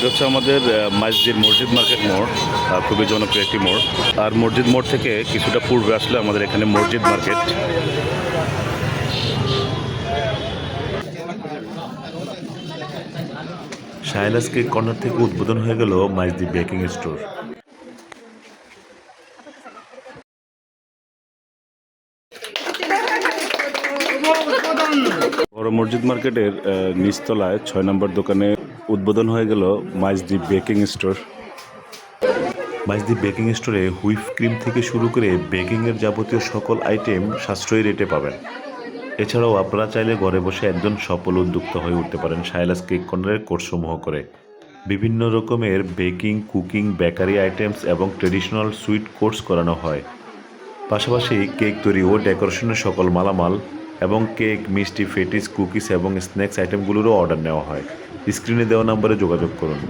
এটা হচ্ছে আমাদের মসজিদ মার্কেট মোড়, খুবই জনপ্রিয় একটি মোড়। আর মসজিদ মোড় থেকে কিছুটা পূর্বে আসলে আমাদের এখানে মসজিদ মার্কেট। শায়লাস কেক কর্নার থেকে উদ্বোধন হয়ে গেল মাইজদি বেকিং স্টোর। বড় মসজিদ মার্কেটের নিচতলায় 6 নম্বর দোকানে উদ্বোধন হয়ে গেল Maijdee baking store. Maijdee baking স্টোরে হুইপ ক্রিম থেকে শুরু করে বেকিংয়ের যাবতীয় সকল আইটেম সাশ্রয়ী রেটে পাবেন। এছাড়াও আপনারা চাইলে ঘরে বসে একজন সফল উদ্যোক্তা হয়ে উঠতে পারেন শায়লাস কেক কর্নারের কোর্সসমূহ করে। বিভিন্ন রকমের বেকিং, কুকিং, বেকারি আইটেমস এবং ট্রেডিশনাল সুইট কোর্স করানো হয়। পাশাপাশি কেক তৈরি ও ডেকোরেশনের সকল মালামাল এবং কেক, মিষ্টি, ফেটিস, কুকিজ এবং স্ন্যাক্স আইটেমগুলোরও অর্ডার নেওয়া হয়। স্ক্রিনে দেওয়া নম্বরে যোগাযোগ করুন।